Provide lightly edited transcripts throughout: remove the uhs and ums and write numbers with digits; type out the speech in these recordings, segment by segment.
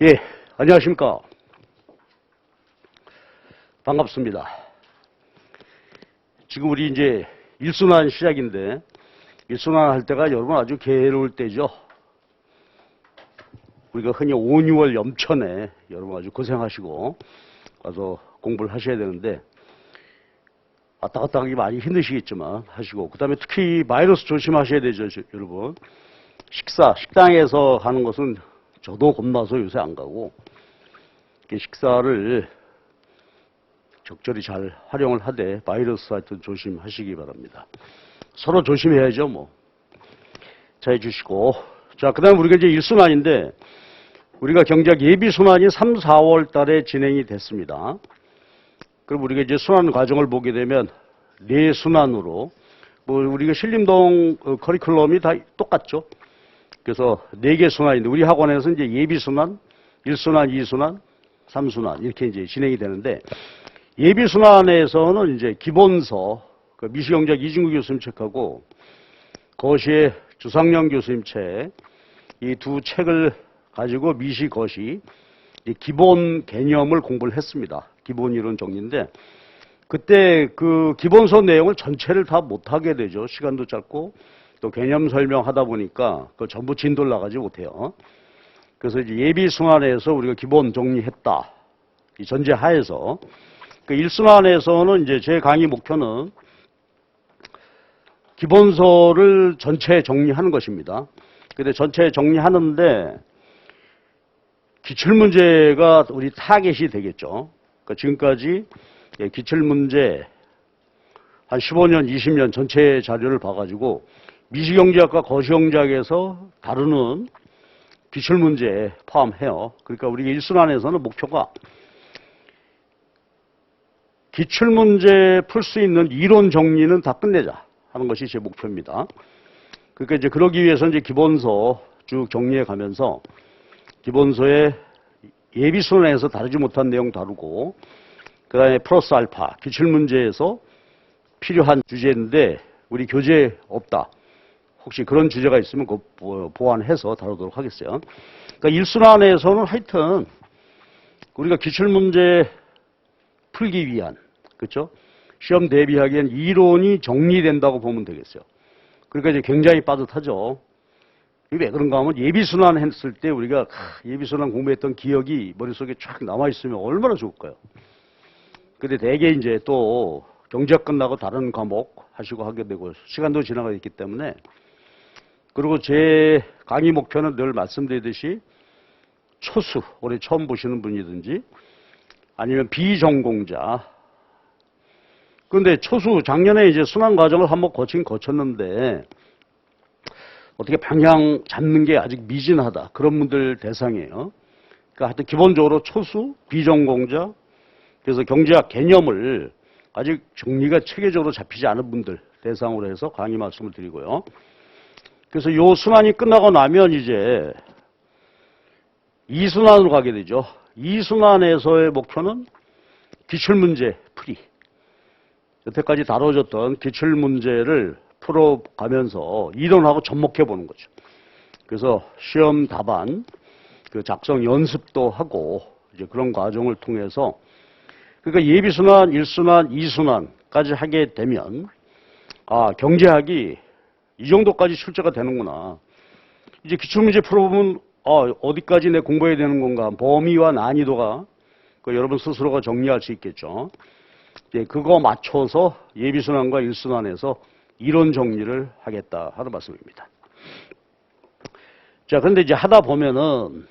예, 안녕하십니까. 반갑습니다. 지금 우리 이제 일순환 시작인데, 일순환 할 때가 여러분 아주 괴로울 때죠. 우리가 흔히 5, 6월 염천에 여러분 아주 고생하시고 와서 공부를 하셔야 되는데, 왔다 갔다 하기 많이 힘드시겠지만 하시고, 그 다음에 특히 바이러스 조심하셔야 되죠, 여러분. 식당에서 하는 것은 저도 겁나서 요새 안 가고, 식사를 적절히 잘 활용을 하되 바이러스 하여튼 조심하시기 바랍니다. 서로 조심해야죠, 뭐. 자, 해주시고. 자, 그 다음 우리가 이제 1순환인데, 우리가 경제학 예비순환이 3, 4월 달에 진행이 됐습니다. 그럼 우리가 이제 순환 과정을 보게 되면, 4순환으로, 우리가 신림동 커리큘럼이 다 똑같죠. 그래서 4개 순환인데, 우리 학원에서 이제 예비순환, 1순환, 2순환, 3순환, 이렇게 이제 진행이 되는데, 예비순환에서는 이제 기본서, 미시경제학 이진구 교수님 책하고, 거시의 주상영 교수님 책, 이 두 책을 가지고 미시, 거시, 기본 개념을 공부를 했습니다. 기본 이론 정리인데, 그때 그 기본서 내용을 전체를 다 못하게 되죠. 시간도 짧고, 또 개념 설명하다 보니까 그 전부 진도를 나가지 못해요. 그래서 이제 예비순환에서 우리가 기본 정리했다. 이 전제 하에서. 그 1순환에서는 이제 제 강의 목표는 기본서를 전체 정리하는 것입니다. 근데 전체 정리하는데 기출문제가 우리 타겟이 되겠죠. 그러니까 지금까지 기출문제 한 15년, 20년 전체 자료를 봐가지고 미시경제학과 거시경제학에서 다루는 기출문제에 포함해요. 그러니까 우리가 1순환에서는 목표가 기출문제 풀 수 있는 이론 정리는 다 끝내자 하는 것이 제 목표입니다. 그러니까 이제 그러기 위해서 이제 기본서 쭉 정리해 가면서 기본서에 예비순환에서 다루지 못한 내용 다루고 그 다음에 플러스 알파 기출문제에서 필요한 주제인데 우리 교재에 없다. 혹시 그런 주제가 있으면 그거 보완해서 다루도록 하겠어요. 그러니까 1순환에서는 하여튼 우리가 기출문제 풀기 위한, 그렇죠? 시험 대비하기엔 이론이 정리된다고 보면 되겠어요. 그러니까 이제 굉장히 빠듯하죠. 이게 왜 그런가 하면 예비순환 했을 때 우리가 예비순환 공부했던 기억이 머릿속에 쫙 남아있으면 얼마나 좋을까요? 근데 대개 이제 또 경제학 끝나고 다른 과목 하시고 하게 되고 시간도 지나가 있기 때문에 그리고 제 강의 목표는 늘 말씀드리듯이 초수, 올해 처음 보시는 분이든지 아니면 비전공자. 그런데 초수, 작년에 이제 순환 과정을 한번 거쳤는데 어떻게 방향 잡는 게 아직 미진하다. 그런 분들 대상이에요. 그러니까 하여튼 기본적으로 초수, 비전공자, 그래서 경제학 개념을 아직 정리가 체계적으로 잡히지 않은 분들 대상으로 해서 강의 말씀을 드리고요. 그래서 요 순환이 끝나고 나면 이제 2순환으로 가게 되죠. 2순환에서의 목표는 기출문제 풀이. 여태까지 다뤄졌던 기출문제를 풀어가면서 이론하고 접목해 보는 거죠. 그래서 시험 답안, 그 작성 연습도 하고 이제 그런 과정을 통해서 그러니까 예비순환, 1순환, 2순환까지 하게 되면 경제학이 이 정도까지 출제가 되는구나. 이제 기출문제 풀어보면 어디까지 내 공부해야 되는 건가. 범위와 난이도가 여러분 스스로가 정리할 수 있겠죠. 이제 그거 맞춰서 예비순환과 1순환에서 이론 정리를 하겠다 하는 말씀입니다. 자, 그런데 이제 하다 보면은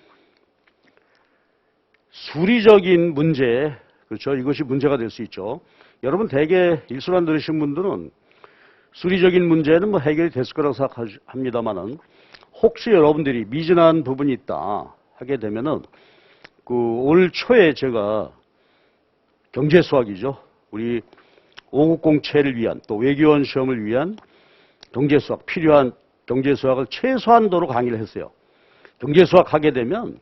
수리적인 문제, 그렇죠? 이것이 문제가 될 수 있죠. 여러분 대개 1순환 들으신 분들은 수리적인 문제는 뭐 해결이 됐을 거라고 생각합니다만은 혹시 여러분들이 미진한 부분이 있다 하게 되면은 올 초에 제가 경제수학이죠. 우리 5국공채를 위한 또 외교원 시험을 위한 경제수학 필요한 경제수학을 최소한도로 강의를 했어요. 경제수학 하게 되면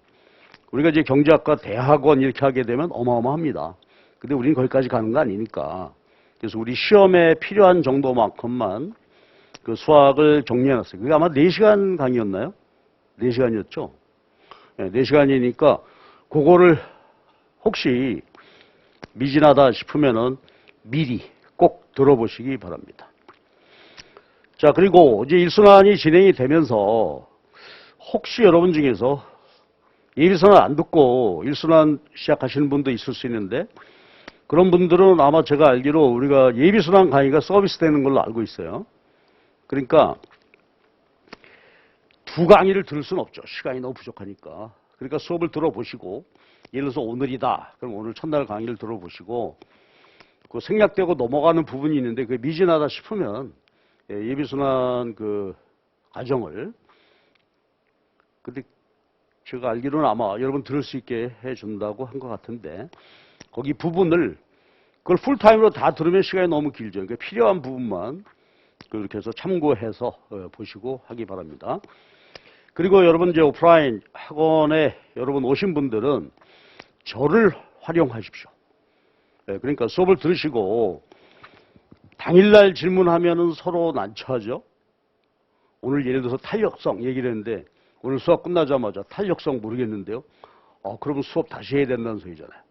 우리가 이제 경제학과 대학원 이렇게 하게 되면 어마어마합니다. 근데 우리는 거기까지 가는 거 아니니까. 그래서 우리 시험에 필요한 정도만큼만 그 수학을 정리해놨어요. 그게 아마 4시간 강의였나요? 4시간이었죠? 네, 4시간이니까 그거를 혹시 미진하다 싶으면은 미리 꼭 들어보시기 바랍니다. 자, 그리고 이제 일순환이 진행이 되면서 혹시 여러분 중에서 예비순환 안 듣고 일순환 시작하시는 분도 있을 수 있는데 그런 분들은 아마 제가 알기로 우리가 예비순환 강의가 서비스 되는 걸로 알고 있어요. 그러니까 두 강의를 들을 수는 없죠. 시간이 너무 부족하니까. 그러니까 수업을 들어보시고 예를 들어서 오늘이다. 그럼 오늘 첫날 강의를 들어보시고 그 생략되고 넘어가는 부분이 있는데 그게 미진하다 싶으면 예비순환 그 과정을 근데 제가 알기로는 아마 여러분 들을 수 있게 해준다고 한 것 같은데 거기 부분을 그걸 풀타임으로 다 들으면 시간이 너무 길죠. 그러니까 필요한 부분만 그렇게 해서 참고해서 보시고 하기 바랍니다. 그리고 여러분 이제 오프라인 학원에 여러분 오신 분들은 저를 활용하십시오. 그러니까 수업을 들으시고 당일날 질문하면은 서로 난처하죠. 오늘 예를 들어서 탄력성 얘기를 했는데 오늘 수업 끝나자마자 탄력성 모르겠는데요. 그러면 수업 다시 해야 된다는 소리잖아요.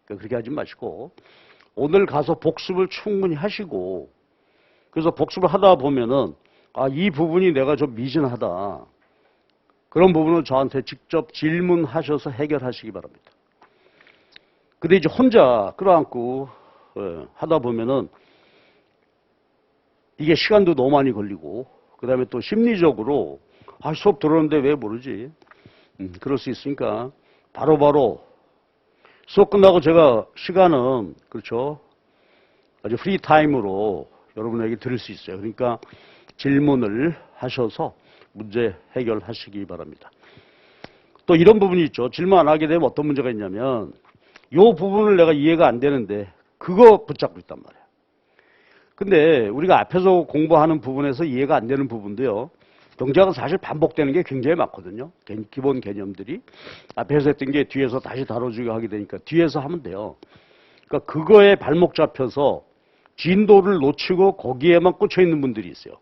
그러니까 그렇게 하지 마시고 오늘 가서 복습을 충분히 하시고 그래서 복습을 하다 보면은 이 부분이 내가 좀 미진하다. 그런 부분은 저한테 직접 질문하셔서 해결하시기 바랍니다. 근데 이제 혼자 끌어안고 하다 보면은 이게 시간도 너무 많이 걸리고 그다음에 또 심리적으로 수업 들었는데 왜 모르지? 그럴 수 있으니까 바로바로 수업 끝나고 제가 시간은 그렇죠. 아주 프리 타임으로 여러분에게 드릴 수 있어요. 그러니까 질문을 하셔서 문제 해결하시기 바랍니다. 또 이런 부분이 있죠. 질문 안 하게 되면 어떤 문제가 있냐면 이 부분을 내가 이해가 안 되는데 그거 붙잡고 있단 말이에요. 근데 우리가 앞에서 공부하는 부분에서 이해가 안 되는 부분도요. 동작은 사실 반복되는 게 굉장히 많거든요. 기본 개념들이. 앞에서 했던 게 뒤에서 다시 다뤄주게 하게 되니까 뒤에서 하면 돼요. 그러니까 그거에 발목 잡혀서 진도를 놓치고 거기에만 꽂혀 있는 분들이 있어요.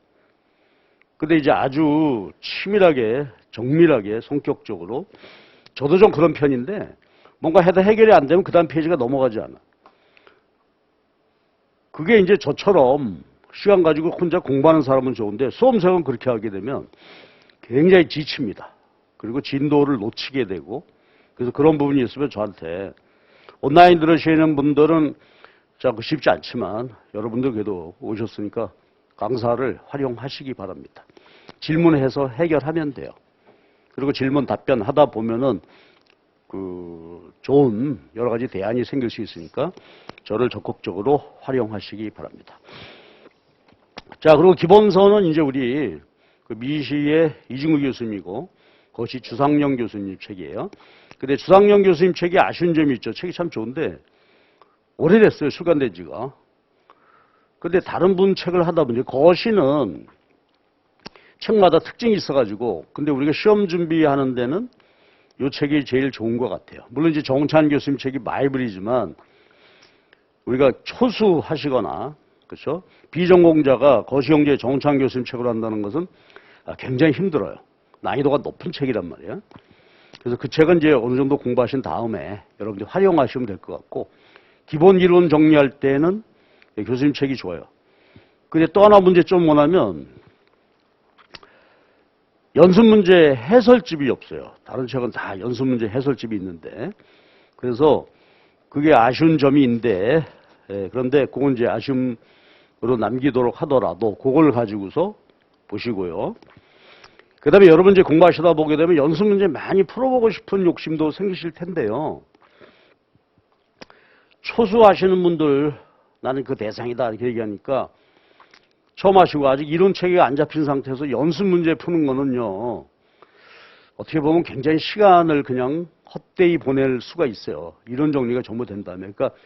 근데 이제 아주 치밀하게, 정밀하게, 성격적으로 저도 좀 그런 편인데 뭔가 해도 해결이 안 되면 그 다음 페이지가 넘어가지 않아. 그게 이제 저처럼 시간 가지고 혼자 공부하는 사람은 좋은데 수험생은 그렇게 하게 되면 굉장히 지칩니다. 그리고 진도를 놓치게 되고 그래서 그런 부분이 있으면 저한테 온라인 들으시는 분들은 쉽지 않지만 여러분들 그래도 오셨으니까 강사를 활용하시기 바랍니다. 질문해서 해결하면 돼요. 그리고 질문 답변 하다 보면은 좋은 여러 가지 대안이 생길 수 있으니까 저를 적극적으로 활용하시기 바랍니다. 자, 그리고 기본서는 이제 우리 미시의 이중우 교수님이고 그것이 주상영 교수님 책이에요. 근데 주상영 교수님 책이 아쉬운 점이 있죠. 책이 참 좋은데 오래됐어요. 출간된 지가. 근데 다른 분 책을 하다 보니 거시는 책마다 특징이 있어가지고 근데 우리가 시험 준비하는 데는 이 책이 제일 좋은 것 같아요. 물론 이제 정찬 교수님 책이 바이블이지만 우리가 초수하시거나 그렇죠? 비전공자가 거시경제 정찬 교수님 책으로 한다는 것은 굉장히 힘들어요. 난이도가 높은 책이란 말이에요. 그래서 그 책은 이제 어느 정도 공부하신 다음에 여러분들이 활용하시면 될 것 같고 기본 이론 정리할 때는 교수님 책이 좋아요. 근데 또 하나 문제점 뭐냐면 연습문제 해설집이 없어요. 다른 책은 다 연습문제 해설집이 있는데 그래서 그게 아쉬운 점이 있는데 그런데 그건 이제 아쉬움으로 남기도록 하더라도 그걸 가지고서 보시고요. 그 다음에 여러분 이제 공부하시다 보게 되면 연습문제 많이 풀어보고 싶은 욕심도 생기실 텐데요. 초수하시는 분들 나는 그 대상이다 이렇게 얘기하니까 처음 하시고 아직 이론 체계가 안 잡힌 상태에서 연습 문제 푸는 거는요. 어떻게 보면 굉장히 시간을 그냥 헛되이 보낼 수가 있어요. 이론 정리가 전부 된다면. 그러니까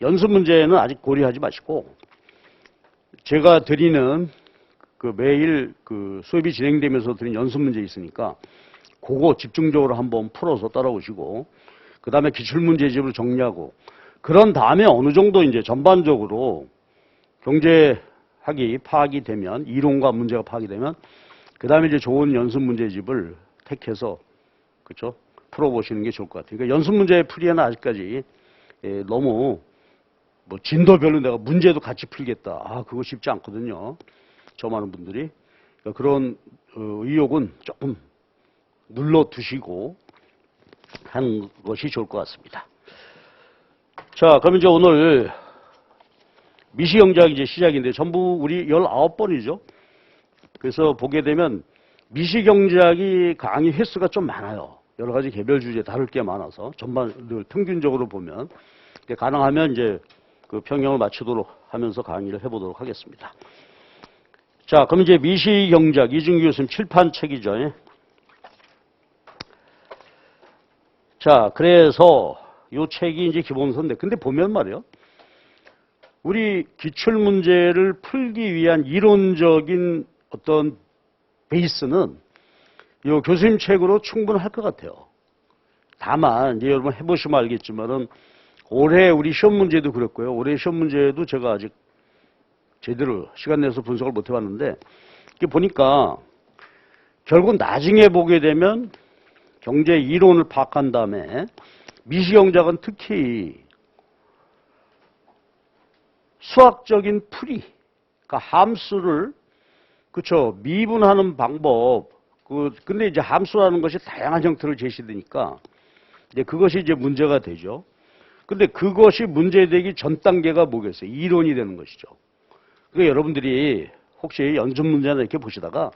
연습 문제는 아직 고려하지 마시고 제가 드리는 매일 수업이 진행되면서 드리는 연습 문제 있으니까 그거 집중적으로 한번 풀어서 따라오시고 그 다음에 기출문제집을 정리하고 그런 다음에 어느 정도 이제 전반적으로 경제학이 파악이 되면 이론과 문제가 파악이 되면 그 다음에 이제 좋은 연습 문제집을 택해서 그렇죠? 풀어보시는 게 좋을 것 같아요. 그러니까 연습 문제 풀이에는 아직까지 너무 뭐 진도별로 내가 문제도 같이 풀겠다. 아, 그거 쉽지 않거든요. 저 많은 분들이. 그러니까 그런 의욕은 조금 눌러두시고 하는 것이 좋을 것 같습니다. 자, 그럼 이제 오늘 미시경제학이 이제 시작인데 전부 우리 19번이죠. 그래서 보게 되면 미시경제학이 강의 횟수가 좀 많아요. 여러 가지 개별 주제 다룰 게 많아서 전반을 평균적으로 보면 가능하면 이제 그 평형을 맞추도록 하면서 강의를 해보도록 하겠습니다. 자, 그럼 이제 미시경제학 이준규 교수님 칠판 책이죠. 자, 그래서 이 책이 이제 기본서인데, 근데 보면 말이요, 우리 기출 문제를 풀기 위한 이론적인 어떤 베이스는 이 교수님 책으로 충분할 것 같아요. 다만 이제 여러분 해보시면 알겠지만은 올해 우리 시험 문제도 그랬고요. 올해 시험 문제도 제가 아직 제대로 시간 내서 분석을 못 해봤는데 이렇게 보니까 결국 나중에 보게 되면 경제 이론을 파악한 다음에 미시경제학은 특히 수학적인 풀이, 그러니까 함수를 그렇죠 미분하는 방법. 근데 이제 함수라는 것이 다양한 형태로 제시되니까 이제 그것이 이제 문제가 되죠. 근데 그것이 문제되기 전 단계가 뭐겠어요? 이론이 되는 것이죠. 그러니까 여러분들이 혹시 연습 문제나 이렇게 보시다가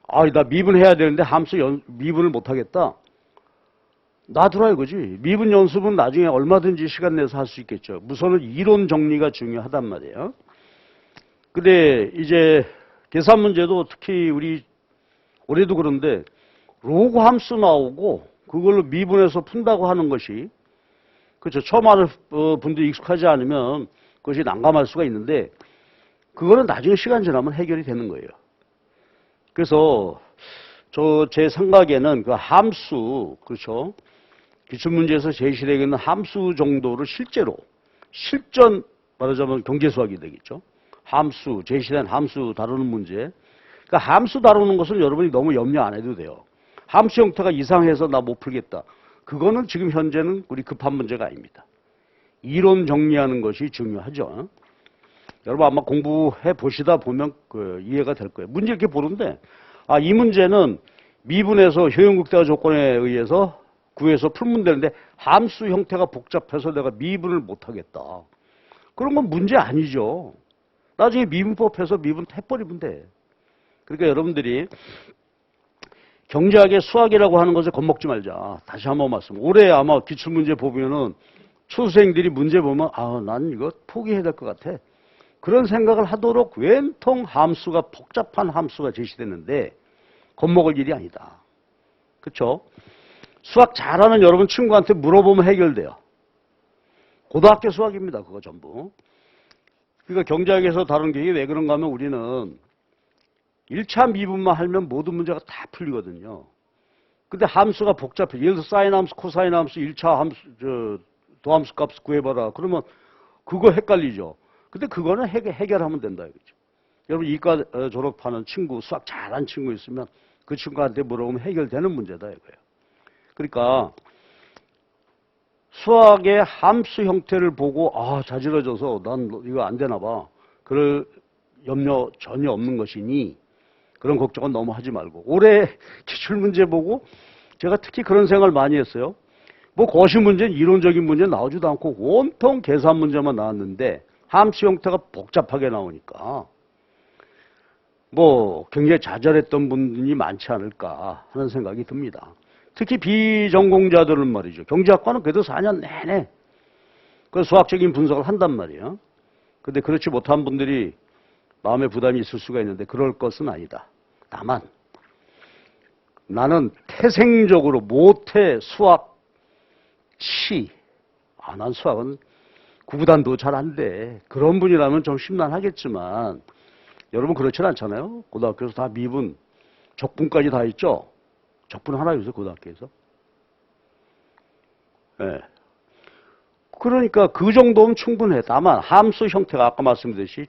아, 나 미분해야 되는데 미분을 못 하겠다. 놔두라 이거지. 미분 연습은 나중에 얼마든지 시간 내서 할 수 있겠죠. 우선은 이론 정리가 중요하단 말이에요. 근데 이제 계산 문제도 특히 우리 올해도 그런데 로그 함수 나오고 그걸로 미분해서 푼다고 하는 것이 그렇죠. 처음 하는 분들이 익숙하지 않으면 그것이 난감할 수가 있는데 그거는 나중에 시간 지나면 해결이 되는 거예요. 그래서 제 생각에는 그 함수, 그렇죠. 기출문제에서 제시되어 있는 함수 정도를 실제로 실전 말하자면 경제수학이 되겠죠. 함수, 제시된 함수 다루는 문제. 그러니까 함수 다루는 것은 여러분이 너무 염려 안 해도 돼요. 함수 형태가 이상해서 나 못 풀겠다. 그거는 지금 현재는 우리 급한 문제가 아닙니다. 이론 정리하는 것이 중요하죠. 여러분 아마 공부해 보시다 보면 이해가 될 거예요. 문제 이렇게 보는데 아, 이 문제는 미분에서 효용극대화 조건에 의해서 구해서 풀면 되는데 함수 형태가 복잡해서 내가 미분을 못 하겠다. 그런 건 문제 아니죠. 나중에 미분법해서 미분 해버리면 돼. 그러니까 여러분들이 경제학의 수학이라고 하는 것에 겁먹지 말자. 다시 한번 말씀. 올해 아마 기출문제 보면은 초수생들이 문제 보면 아, 난 이거 포기해야 될 것 같아. 그런 생각을 하도록 웬통 함수가 복잡한 함수가 제시됐는데 겁먹을 일이 아니다. 그렇죠? 수학 잘하는 여러분 친구한테 물어보면 해결돼요. 고등학교 수학입니다. 그거 전부. 그러니까 경제학에서 다룬 게 왜 그런가 하면 우리는 1차 미분만 하면 모든 문제가 다 풀리거든요. 근데 함수가 복잡해. 예를 들어서 사인 함수, 코사인 함수, 1차 함수, 도함수 값 구해봐라. 그러면 그거 헷갈리죠. 근데 그거는 해결하면 된다 이거죠. 여러분 이과 졸업하는 친구, 수학 잘하는 친구 있으면 그 친구한테 물어보면 해결되는 문제다 이거예요. 그러니까 수학의 함수 형태를 보고 아, 자지러져서 난 이거 안 되나 봐. 그럴 염려 전혀 없는 것이니 그런 걱정은 너무 하지 말고 올해 기출문제 보고 제가 특히 그런 생각을 많이 했어요. 뭐 거시 문제는 이론적인 문제 나오지도 않고 온통 계산 문제만 나왔는데 함수 형태가 복잡하게 나오니까 뭐 굉장히 좌절했던 분들이 많지 않을까 하는 생각이 듭니다. 특히 비전공자들은 말이죠. 경제학과는 그래도 4년 내내 그 수학적인 분석을 한단 말이에요. 근데 그렇지 못한 분들이 마음의 부담이 있을 수가 있는데 그럴 것은 아니다. 다만 나는 태생적으로 못해 수학 난 수학은 구구단도 잘 안 돼. 그런 분이라면 좀 심란하겠지만 여러분 그렇진 않잖아요. 고등학교에서 다 미분, 적분까지 다 있죠. 적분 하나 있어요, 고등학교에서. 네. 그러니까 그 정도면 충분해. 다만 함수 형태가 아까 말씀드렸듯이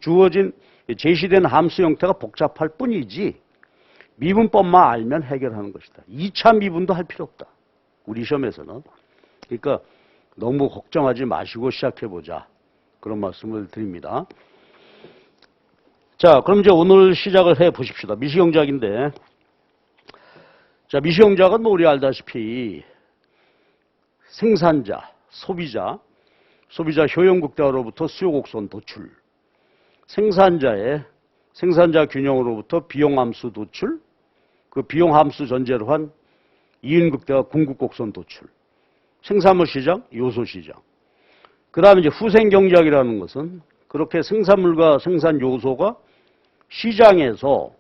제시된 함수 형태가 복잡할 뿐이지 미분법만 알면 해결하는 것이다. 2차 미분도 할 필요 없다. 우리 시험에서는. 그러니까 너무 걱정하지 마시고 시작해보자. 그런 말씀을 드립니다. 자, 그럼 이제 오늘 시작을 해 보십시다. 미시경제학인데, 자, 미시경제학은 뭐 우리 알다시피 생산자, 소비자 효용 극대화로부터 수요 곡선 도출, 생산자 균형으로부터 비용 함수 도출, 그 비용 함수 전제로 한 이윤 극대화 궁극 곡선 도출, 생산물 시장, 요소 시장. 그 다음에 이제 후생 경제학이라는 것은 그렇게 생산물과 생산 요소가 시장에서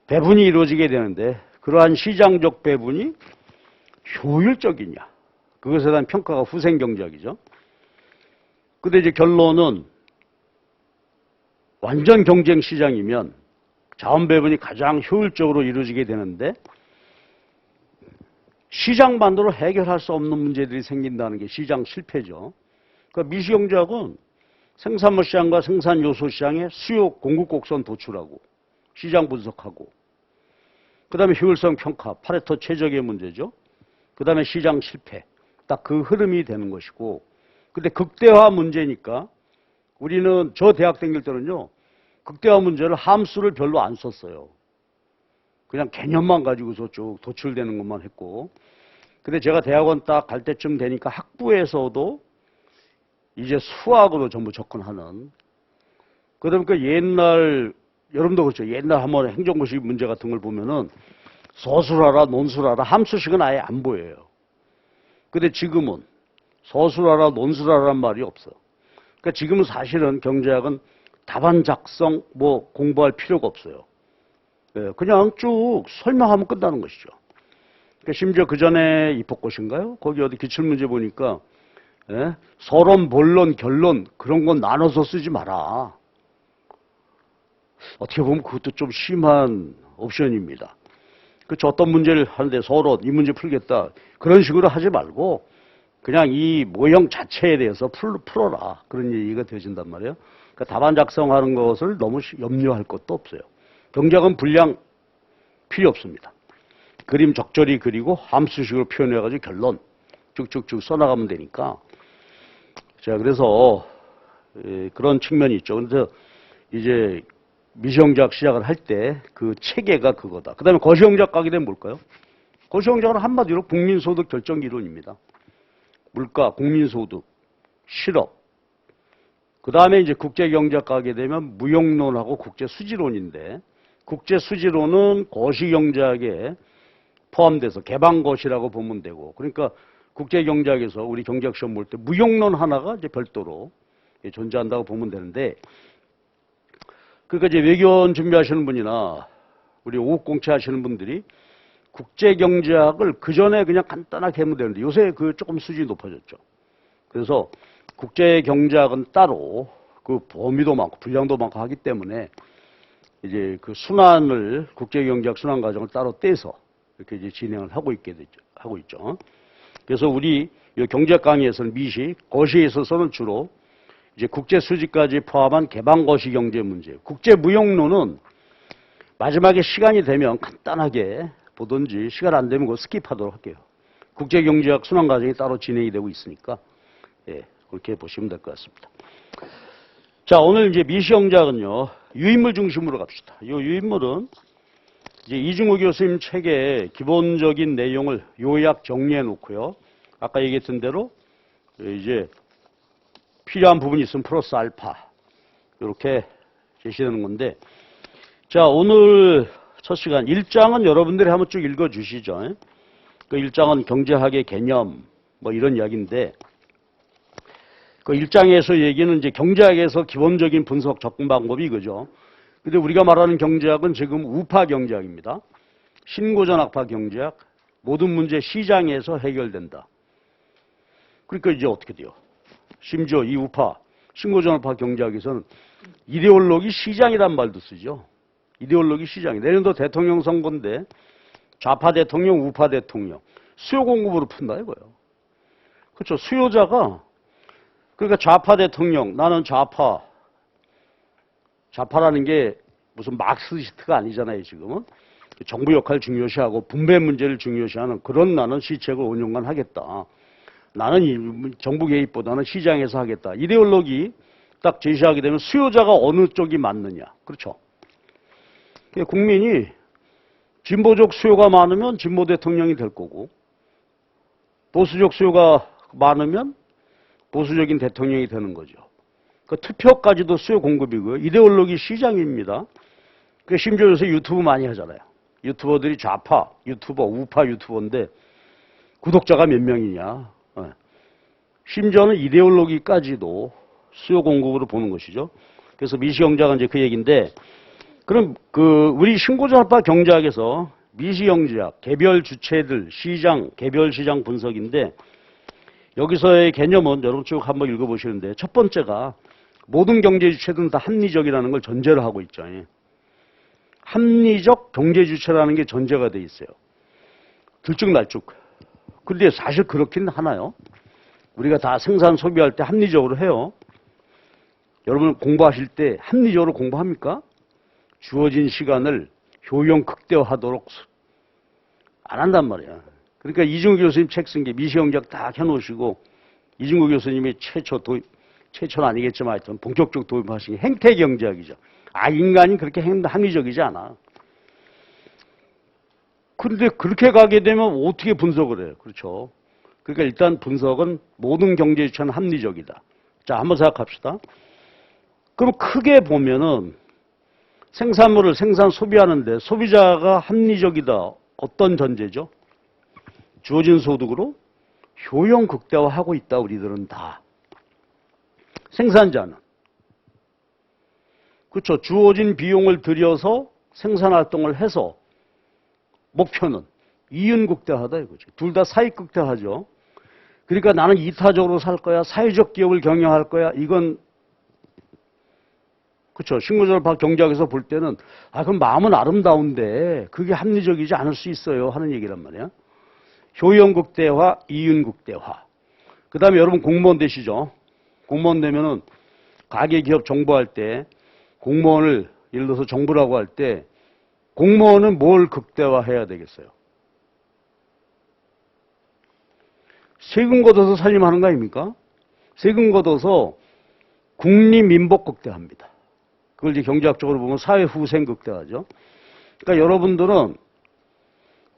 배분이 이루어지게 되는데 그러한 시장적 배분이 효율적이냐. 그것에 대한 평가가 후생 경제학이죠. 근데 이제 결론은 완전 경쟁 시장이면 자원 배분이 가장 효율적으로 이루어지게 되는데 시장만으로 해결할 수 없는 문제들이 생긴다는 게 시장 실패죠. 그러니까 미시경제학은 생산물 시장과 생산 요소 시장의 수요 공급 곡선 도출하고 시장 분석하고 그다음에 효율성 평가, 파레토 최적의 문제죠. 그다음에 시장 실패. 딱 그 흐름이 되는 것이고. 근데 극대화 문제니까 우리는 저 대학 다닐 때는요. 극대화 문제를 함수를 별로 안 썼어요. 그냥 개념만 가지고서 쭉 도출되는 것만 했고. 근데 제가 대학원 딱 갈 때쯤 되니까 학부에서도 이제 수학으로 전부 접근하는. 그러니까 옛날, 여러분도 그렇죠. 옛날 한번 행정고시 문제 같은 걸 보면은 서술하라, 논술하라, 함수식은 아예 안 보여요. 근데 지금은 서술하라, 논술하라는 말이 없어요. 그러니까 지금은 사실은 경제학은 답안 작성 뭐 공부할 필요가 없어요. 그냥 쭉 설명하면 끝나는 것이죠. 그러니까 심지어 그 전에 입학고시인가요? 거기 어디 기출문제 보니까 서론, 본론, 결론 그런 건 나눠서 쓰지 마라. 어떻게 보면 그것도 좀 심한 옵션입니다. 그렇죠. 어떤 문제를 하는데 서론, 이 문제 풀겠다. 그런 식으로 하지 말고 그냥 이 모형 자체에 대해서 풀어라. 그런 얘기가 되어진단 말이에요. 그러니까 답안 작성하는 것을 너무 염려할 것도 없어요. 경제학은 분량 필요 없습니다. 그림 적절히 그리고 함수식으로 표현해가지고 결론 쭉쭉쭉 써나가면 되니까. 자, 그래서 그런 측면이 있죠. 그래서 이제 미시경제학 시작을 할 때 그 체계가 그거다. 그 다음에 거시경제학 가게 되면 뭘까요? 거시경제학은 한마디로 국민소득 결정 이론입니다. 물가, 국민소득, 실업. 그 다음에 이제 국제경제학 가게 되면 무역론하고 국제수지론인데 국제수지론은 거시경제학에 포함돼서 개방거시라고 보면 되고 그러니까 국제경제학에서 우리 경제학 시험 볼 때 무역론 하나가 이제 별도로 존재한다고 보면 되는데 그러니까 이제 외교원 준비하시는 분이나 우리 오국공채 하시는 분들이 국제경제학을 그 전에 그냥 간단하게 하면 되는데 요새 그 조금 수준이 높아졌죠. 그래서 국제경제학은 따로 그 범위도 많고 분량도 많고 하기 때문에 이제 그 순환을 국제경제학 순환 과정을 따로 떼서 이렇게 이제 진행을 하고 있죠. 그래서 우리 경제학 강의에서는 미시, 거시에 있어서는 주로 이제 국제 수지까지 포함한 개방 거시 경제 문제. 국제 무역론은 마지막에 시간이 되면 간단하게 보든지 시간 안 되면 그거 스킵하도록 할게요. 국제 경제학 순환 과정이 따로 진행이 되고 있으니까 그렇게 보시면 될 것 같습니다. 자, 오늘 이제 미시경제학은요 유인물 중심으로 갑시다. 이 유인물은 이제 이중우 교수님 책의 기본적인 내용을 요약 정리해 놓고요. 아까 얘기했던 대로 이제 필요한 부분이 있으면 플러스 알파 이렇게 제시되는 건데 자 오늘 첫 시간 1장은 여러분들이 한번 쭉 읽어주시죠. 그 1장은 경제학의 개념 뭐 이런 이야기인데 그 1장에서 얘기는 이제 경제학에서 기본적인 분석 접근 방법이 이거죠. 근데 우리가 말하는 경제학은 지금 우파 경제학입니다. 신고전학파 경제학, 모든 문제 시장에서 해결된다. 그러니까 이제 어떻게 돼요? 심지어 이 우파, 신고전학파 경제학에서는 이데올로기 시장이란 말도 쓰죠. 이데올로기 시장이. 내년도 대통령 선거인데 좌파 대통령, 우파 대통령, 수요 공급으로 푼다 이거예요. 그렇죠. 수요자가 그러니까 좌파 대통령, 나는 좌파라는 게 무슨 마크시스트가 아니잖아요, 지금은. 정부 역할 중요시하고 분배 문제를 중요시하는 그런 나는 시책을 5년간 하겠다. 나는 정부 개입보다는 시장에서 하겠다. 이데올로기 딱 제시하게 되면 수요자가 어느 쪽이 맞느냐. 그렇죠. 국민이 진보적 수요가 많으면 진보 대통령이 될 거고 보수적 수요가 많으면 보수적인 대통령이 되는 거죠. 그 투표까지도 수요 공급이고요. 이데올로기 시장입니다. 그 심지어 요새 유튜브 많이 하잖아요. 유튜버들이 좌파 유튜버, 우파 유튜버인데 구독자가 몇 명이냐. 심지어는 이데올로기까지도 수요 공급으로 보는 것이죠. 그래서 미시경제가 이제 그 얘기인데, 그럼 우리 신고자파 경제학에서 미시경제학, 개별 주체들, 시장, 개별 시장 분석인데, 여기서의 개념은 여러분 쭉 한번 읽어보시는데, 첫 번째가 모든 경제 주체들은 다 합리적이라는 걸 전제로 하고 있죠. 합리적 경제 주체라는 게 전제가 돼 있어요. 들쭉날쭉. 근데 사실 그렇긴 하나요? 우리가 다 생산 소비할 때 합리적으로 해요. 여러분 공부하실 때 합리적으로 공부합니까? 주어진 시간을 효용 극대화하도록 안 한단 말이야. 그러니까 이중구 교수님 책 쓴 게 미시경제학 다 해놓으시고 이중구 교수님이 최초는 아니겠지만 하여튼 본격적으로 도입하신 게 행태경제학이죠. 인간이 그렇게 합리적이지 않아. 그런데 그렇게 가게 되면 어떻게 분석을 해요? 그렇죠. 그러니까 일단 분석은 모든 경제 주체는 합리적이다. 자, 한번 생각합시다. 그럼 크게 보면은 생산물을 소비하는데 소비자가 합리적이다. 어떤 전제죠? 주어진 소득으로 효용 극대화하고 있다. 우리들은 다. 생산자는. 그렇죠. 주어진 비용을 들여서 생산활동을 해서 목표는 이윤 극대화다 이거지. 둘 다 사익 극대화죠. 그러니까 나는 이타적으로 살 거야. 사회적 기업을 경영할 거야. 이건 그렇죠. 신고자파 경제학에서 볼 때는 그럼 마음은 아름다운데 그게 합리적이지 않을 수 있어요 하는 얘기란 말이야. 효용 극대화, 이윤 극대화. 그 다음에 여러분 공무원 되시죠. 공무원 되면은 가계 기업 정보할 때 공무원을 예를 들어서 정부라고 할 때 공무원은 뭘 극대화해야 되겠어요? 세금 걷어서 살림하는 거 아닙니까? 세금 걷어서 국리민복 극대화합니다. 그걸 이제 경제학적으로 보면 사회후생 극대화죠. 그러니까 여러분들은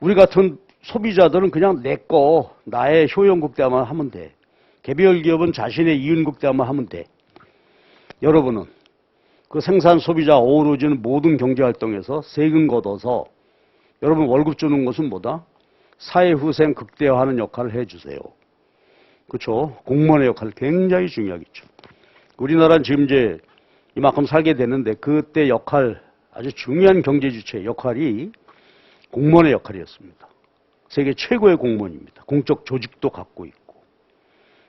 우리 같은 소비자들은 그냥 내 거 나의 효용 극대화만 하면 돼. 개별 기업은 자신의 이윤 극대화만 하면 돼. 여러분은 그 생산 소비자 어우러지는 모든 경제활동에서 세금 걷어서 여러분 월급 주는 것은 뭐다? 사회후생 극대화하는 역할을 해주세요. 그렇죠? 공무원의 역할 굉장히 중요하겠죠. 우리나라는 지금 이제 이만큼 살게 되는데 그때 역할 아주 중요한 경제주체 역할이 공무원의 역할이었습니다. 세계 최고의 공무원입니다. 공적 조직도 갖고 있고.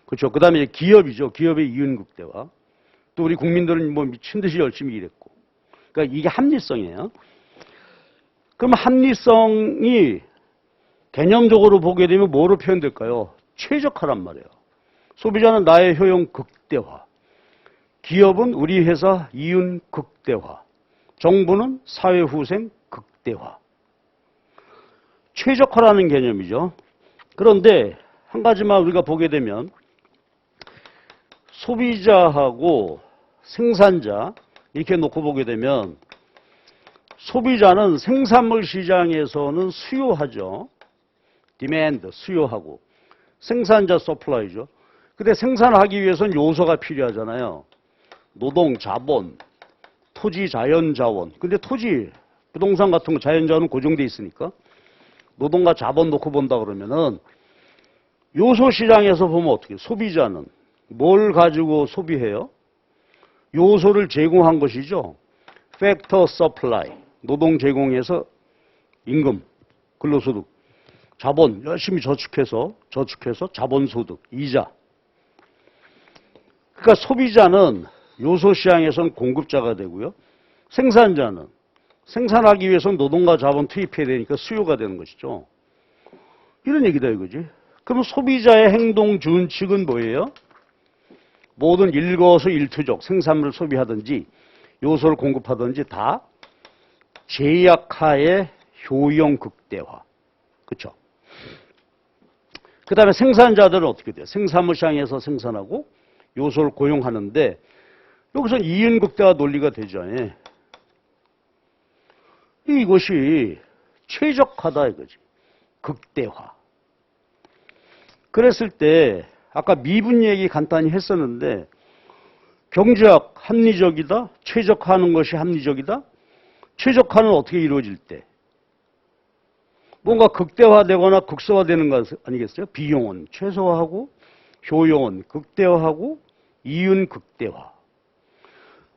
그렇죠? 그 다음에 기업이죠. 기업의 이윤 극대화. 또 우리 국민들은 뭐 미친 듯이 열심히 일했고. 그러니까 이게 합리성이에요. 그럼 합리성이 개념적으로 보게 되면 뭐로 표현될까요? 최적화란 말이에요. 소비자는 나의 효용 극대화. 기업은 우리 회사 이윤 극대화. 정부는 사회후생 극대화. 최적화라는 개념이죠. 그런데 한 가지만 우리가 보게 되면 소비자하고 생산자 이렇게 놓고 보게 되면 소비자는 생산물 시장에서는 수요하죠. 디맨드, 수요하고. 생산자 서플라이죠. 근데 생산하기 위해서는 요소가 필요하잖아요. 노동, 자본, 토지, 자연자원. 근데 토지, 부동산 같은 거 자연자원은 고정돼 있으니까 노동과 자본 놓고 본다 그러면은 요소 시장에서 보면 어떻게 소비자는 뭘 가지고 소비해요? 요소를 제공한 것이죠. 팩터 서플라이. 노동 제공해서 임금, 근로소득, 자본 열심히 저축해서 자본소득, 이자. 그러니까 소비자는 요소 시장에서는 공급자가 되고요. 생산자는 생산하기 위해서는 노동과 자본 투입해야 되니까 수요가 되는 것이죠. 이런 얘기다 이거지. 그럼 소비자의 행동 준칙은 뭐예요? 모든 일거수일투족 생산물을 소비하든지 요소를 공급하든지 다 제약하에 효용 극대화. 그렇죠? 그 다음에 생산자들은 어떻게 돼요? 생산물 시장에서 생산하고 요소를 고용하는데 여기서 이윤 극대화 논리가 되죠. 이것이 최적화다 이거지. 극대화. 그랬을 때 아까 미분 얘기 간단히 했었는데 경제학 합리적이다? 최적화하는 것이 합리적이다? 최적화는 어떻게 이루어질 때? 뭔가 극대화되거나 극소화되는 것 아니겠어요? 비용은 최소화하고 효용은 극대화하고 이윤 극대화.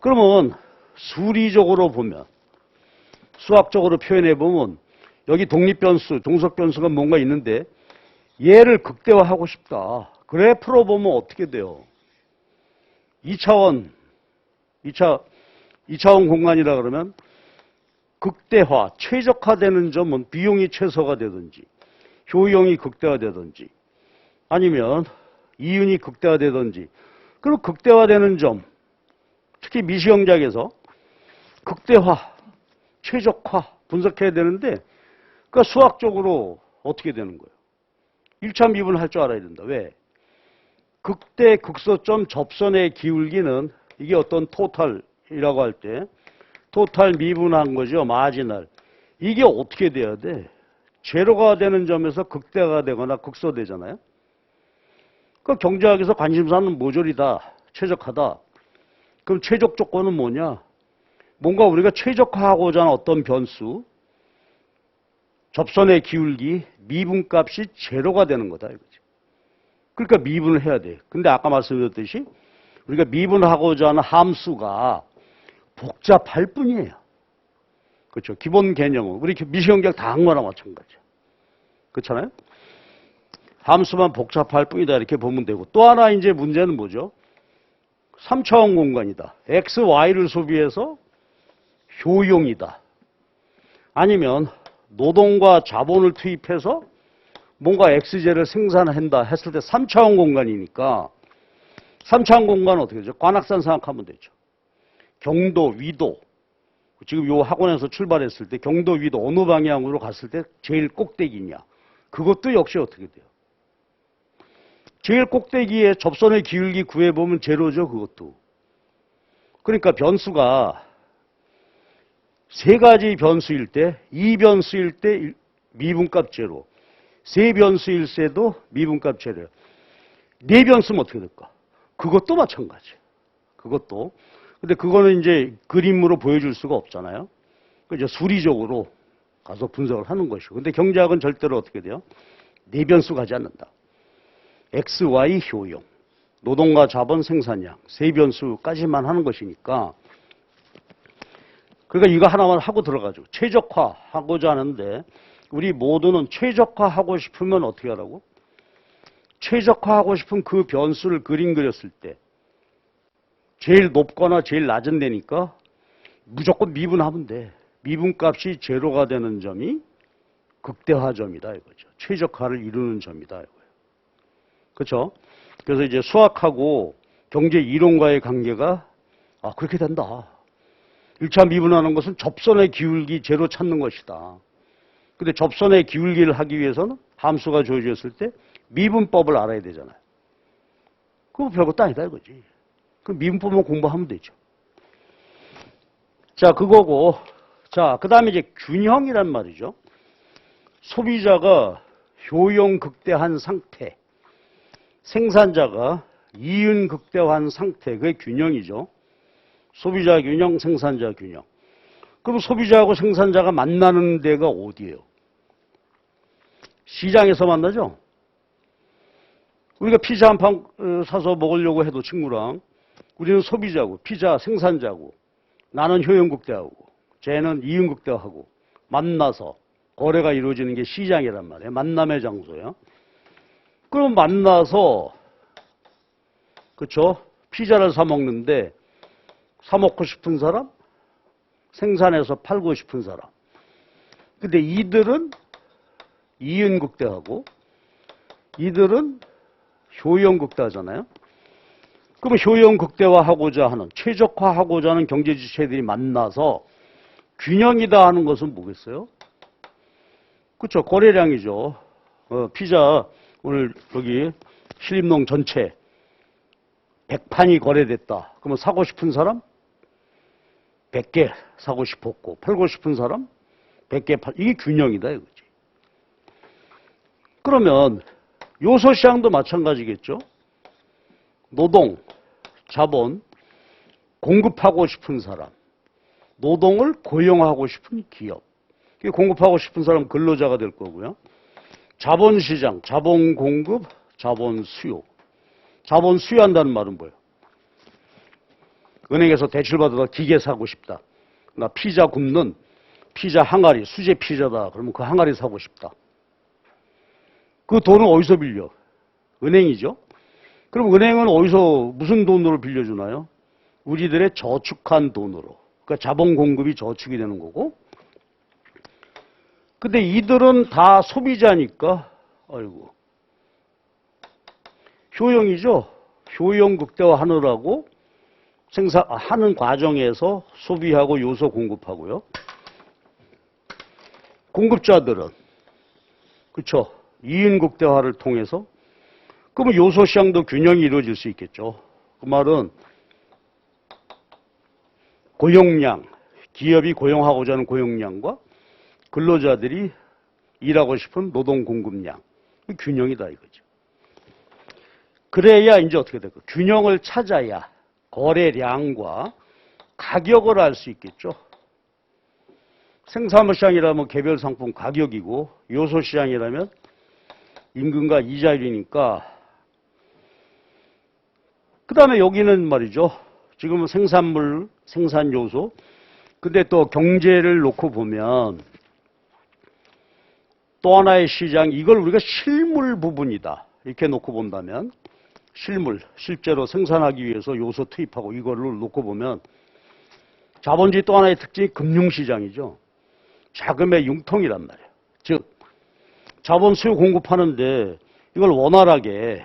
그러면 수리적으로 보면 수학적으로 표현해 보면 여기 독립변수, 종속변수가 뭔가 있는데 얘를 극대화하고 싶다. 그래 풀어보면 어떻게 돼요? 2차원 공간이라 그러면 극대화, 최적화되는 점은 비용이 최소가 되든지 효용이 극대화되든지 아니면 이윤이 극대화되든지 그리고 극대화되는 점 특히 미시경제학에서 극대화, 최적화 분석해야 되는데 그러니까 수학적으로 어떻게 되는 거예요? 1차 미분을 할 줄 알아야 된다. 왜? 극대 극소점 접선의 기울기는 이게 어떤 토탈이라고 할 때 토탈 미분한 거죠. 마지널. 이게 어떻게 돼야 돼? 제로가 되는 점에서 극대가 되거나 극소되잖아요. 그 경제학에서 관심사는 모조리다. 최적화다. 그럼 최적 조건은 뭐냐? 뭔가 우리가 최적화하고자 하는 어떤 변수, 접선의 기울기, 미분값이 제로가 되는 거다 이거지. 그러니까 미분을 해야 돼. 근데 아까 말씀드렸듯이 우리가 미분하고자 하는 함수가 복잡할 뿐이에요. 그렇죠. 기본 개념은 우리 미시경제학 다 한 거나 마찬가지죠. 그렇잖아요. 함수만 복잡할 뿐이다 이렇게 보면 되고 또 하나 이제 문제는 뭐죠? 3차원 공간이다. x, y를 소비해서 효용이다. 아니면 노동과 자본을 투입해서 뭔가 x제를 생산한다 했을 때 3차원 공간이니까 3차원 공간은 어떻게 되죠? 관악산 생각하면 되죠. 경도, 위도. 지금 요 학원에서 출발했을 때 경도, 위도 어느 방향으로 갔을 때 제일 꼭대기냐. 그것도 역시 어떻게 돼요? 제일 꼭대기에 접선의 기울기 구해보면 제로죠. 그것도. 그러니까 변수가 세 가지 변수일 때, 2변수일 때 미분값 제로, 세 변수일 때도 미분값 제로예요. 네 변수면 어떻게 될까? 그것도 마찬가지예요. 그것도. 근데 그거는 이제 그림으로 보여줄 수가 없잖아요. 이제 수리적으로 가서 분석을 하는 것이고. 근데 경제학은 절대로 어떻게 돼요? 네 변수 가지 않는다. X, Y 효용, 노동과 자본 생산량, 세 변수까지만 하는 것이니까. 그러니까 이거 하나만 하고 들어가죠. 최적화하고자 하는데 우리 모두는 최적화하고 싶으면 어떻게 하라고? 최적화하고 싶은 그 변수를 그림 그렸을 때 제일 높거나 제일 낮은 데니까 무조건 미분하면 돼. 미분값이 제로가 되는 점이 극대화점이다 이거죠. 최적화를 이루는 점이다 이거예요. 그렇죠? 그래서 이제 수학하고 경제 이론과의 관계가 그렇게 된다. 1차 미분하는 것은 접선의 기울기 제로 찾는 것이다. 근데 접선의 기울기를 하기 위해서는 함수가 주어졌을 때 미분법을 알아야 되잖아요. 그거 별것도 아니다 이거지. 그 미분법만 공부하면 되죠. 자, 그거고. 자, 그 다음에 이제 균형이란 말이죠. 소비자가 효용 극대화한 상태, 생산자가 이윤 극대화한 상태, 그게 균형이죠. 소비자 균형, 생산자 균형. 그럼 소비자하고 생산자가 만나는 데가 어디예요? 시장에서 만나죠? 우리가 피자 한 판 사서 먹으려고 해도 친구랑 우리는 소비자고 피자 생산자고 나는 효용 극대화하고 쟤는 이윤 극대화하고 만나서 거래가 이루어지는 게 시장이란 말이에요. 만남의 장소예요. 그럼 만나서 그렇죠? 피자를 사 먹는데 사 먹고 싶은 사람, 생산해서 팔고 싶은 사람. 근데 이들은 이윤 극대화하고 이들은 효용 극대화잖아요. 그럼 효용 극대화하고자 하는 최적화하고자 하는 경제 주체들이 만나서 균형이다 하는 것은 뭐겠어요? 그렇죠. 거래량이죠. 피자 오늘 여기 신림동 전체 100판이 거래됐다. 그러면 사고 싶은 사람 100개 사고 싶었고 팔고 싶은 사람 100개 팔. 이게 균형이다 이거지. 그러면 요소시장도 마찬가지겠죠. 노동, 자본, 공급하고 싶은 사람, 노동을 고용하고 싶은 기업. 공급하고 싶은 사람 근로자가 될 거고요. 자본시장, 자본 공급, 자본 수요. 자본 수요한다는 말은 뭐예요? 은행에서 대출받아서 기계 사고 싶다. 나 피자 굽는 피자 항아리, 수제 피자다. 그러면 그 항아리 사고 싶다. 그 돈은 어디서 빌려? 은행이죠. 그럼 은행은 어디서 무슨 돈으로 빌려주나요? 우리들의 저축한 돈으로. 그러니까 자본 공급이 저축이 되는 거고. 근데 이들은 다 소비자니까, 아이고. 효용이죠. 효용 극대화하느라고 생산하는 과정에서 소비하고 요소 공급하고요. 공급자들은, 그쵸. 이윤 극대화를 통해서, 그러면 요소 시장도 균형이 이루어질 수 있겠죠. 그 말은 고용량, 기업이 고용하고자 하는 고용량과 근로자들이 일하고 싶은 노동 공급량, 균형이다 이거죠. 그래야 이제 어떻게 될까? 균형을 찾아야 거래량과 가격을 알 수 있겠죠. 생산물 시장이라면 개별 상품 가격이고 요소 시장이라면 임금과 이자율이니까. 그 다음에 여기는 말이죠. 지금은 생산물, 생산 요소. 근데 또 경제를 놓고 보면 또 하나의 시장, 이걸 우리가 실물 부분이다. 이렇게 놓고 본다면 실물, 실제로 생산하기 위해서 요소 투입하고 이거를 놓고 보면 자본주의 또 하나의 특징이 금융시장이죠. 자금의 융통이란 말이에요. 즉 자본 수요 공급하는데 이걸 원활하게,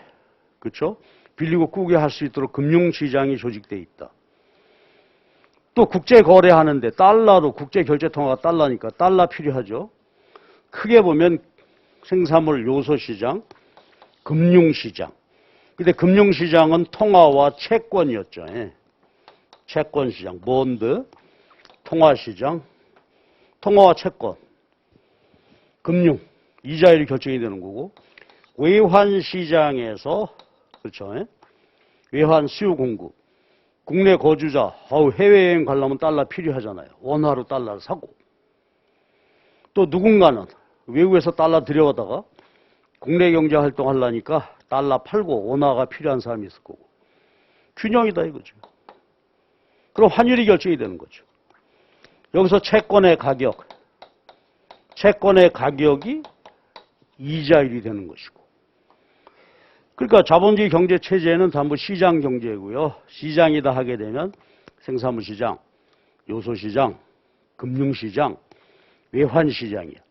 그렇죠? 빌리고 꾸게 할 수 있도록 금융시장이 조직되어 있다. 또 국제 거래하는데 달러로 국제 결제 통화가 달러니까 달러 필요하죠. 크게 보면 생산물 요소시장, 금융시장. 근데 금융시장은 통화와 채권이었죠. 채권시장, 본드, 통화시장, 통화와 채권, 금융, 이자율이 결정이 되는 거고, 외환시장에서, 그렇죠. 외환 수요 공급. 국내 거주자, 해외여행 가려면 달러 필요하잖아요. 원화로 달러를 사고. 또 누군가는 외국에서 달러 들여오다가 국내 경제 활동하려니까 달러 팔고 원화가 필요한 사람이 있을 거고. 균형이다 이거죠. 그럼 환율이 결정이 되는 거죠. 여기서 채권의 가격이 이자율이 되는 것이고. 그러니까 자본주의 경제 체제는 전부 시장 경제고요. 시장이다 하게 되면 생산물 시장, 요소 시장, 금융 시장, 외환 시장이야.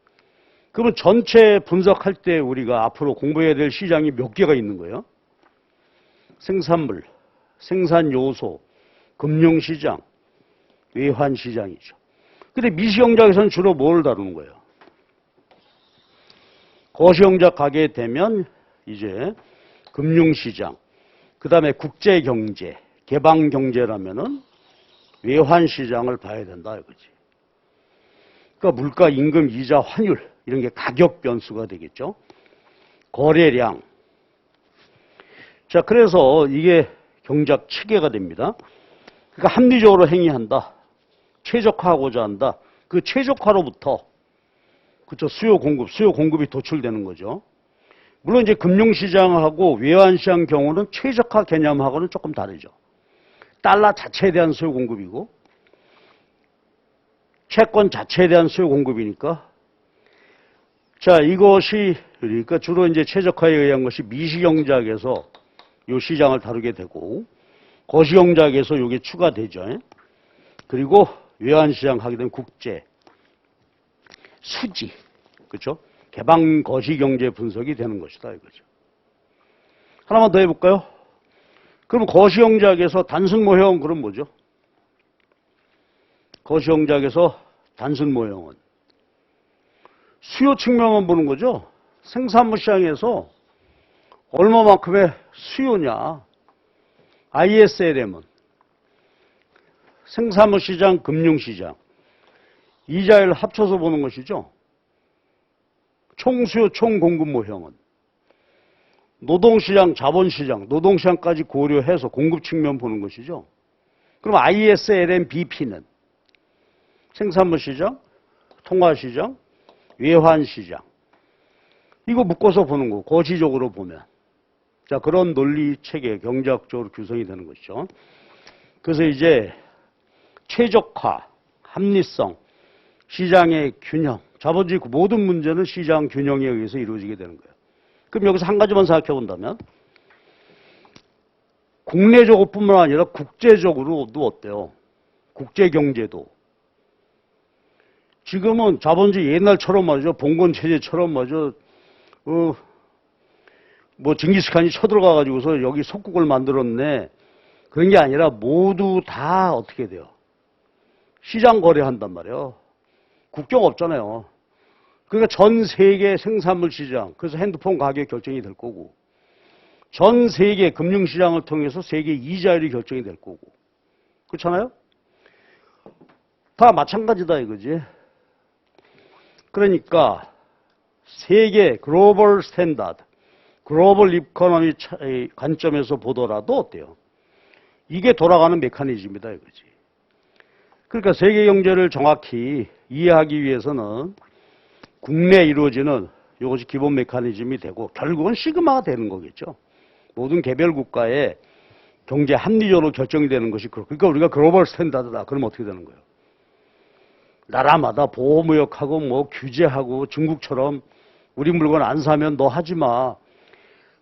그러면 전체 분석할 때 우리가 앞으로 공부해야 될 시장이 몇 개가 있는 거예요? 생산물, 생산 요소, 금융 시장, 외환 시장이죠. 근데 미시경제학에서는 주로 뭘 다루는 거예요? 거시경제학 가게 되면 이제 금융시장, 그 다음에 국제경제, 개방경제라면은 외환시장을 봐야 된다 이거지. 그러니까 물가, 임금, 이자, 환율 이런 게 가격 변수가 되겠죠. 거래량. 자, 그래서 이게 경제학 체계가 됩니다. 그러니까 합리적으로 행위한다. 최적화하고자 한다. 그 최적화로부터 그렇죠. 수요 공급이 도출되는 거죠. 물론 이제 금융시장하고 외환시장 경우는 최적화 개념하고는 조금 다르죠. 달러 자체에 대한 수요 공급이고 채권 자체에 대한 수요 공급이니까. 자, 이것이 그러니까 주로 이제 최적화에 의한 것이 미시경제학에서 이 시장을 다루게 되고 거시경제학에서 이게 추가되죠. 그리고 외환시장 하게 되면 국제, 수지, 그렇죠? 개방 거시경제 분석이 되는 것이다 이거죠. 하나만 더 해볼까요? 그럼 거시경제학에서 단순 모형은 그럼 뭐죠? 거시경제학에서 단순 모형은 수요 측면만 보는 거죠. 생산물 시장에서 얼마만큼의 수요냐. ISLM은 생산물 시장, 금융 시장, 이자율 합쳐서 보는 것이죠. 총수요, 총공급 모형은 노동시장, 자본시장, 노동시장까지 고려해서 공급 측면 보는 것이죠. 그럼 ISLM BP는 생산물 시장, 통화시장, 외환시장 이거 묶어서 보는 거, 거시적으로 보면. 자, 그런 논리 체계, 경제학적으로 규성이 되는 것이죠. 그래서 이제 최적화, 합리성, 시장의 균형, 자본주의 모든 문제는 시장 균형에 의해서 이루어지게 되는 거예요. 그럼 여기서 한 가지만 생각해 본다면 국내적으로뿐만 아니라 국제적으로도 어때요? 국제경제도. 지금은 자본주의 옛날처럼 말이죠. 봉건체제처럼 말이죠. 뭐 징기스칸이 쳐들어가가지고서 여기 속국을 만들었네. 그런 게 아니라 모두 다 어떻게 돼요? 시장 거래한단 말이에요. 국경 없잖아요. 그러니까 전 세계 생산물 시장, 그래서 핸드폰 가격 결정이 될 거고, 전 세계 금융시장을 통해서 세계 이자율이 결정이 될 거고. 그렇잖아요? 다 마찬가지다 이거지. 그러니까 세계 글로벌 스탠다드, 글로벌 이코노미 관점에서 보더라도 어때요? 이게 돌아가는 메커니즘이다 이거지. 그러니까 세계 경제를 정확히 이해하기 위해서는 국내에 이루어지는 이것이 기본 메커니즘이 되고 결국은 시그마가 되는 거겠죠. 모든 개별 국가의 경제 합리적으로 결정이 되는 것이 그러니까 우리가 글로벌 스탠다드다. 그러면 어떻게 되는 거예요? 나라마다 보호무역하고 뭐 규제하고 중국처럼 우리 물건 안 사면 너 하지 마.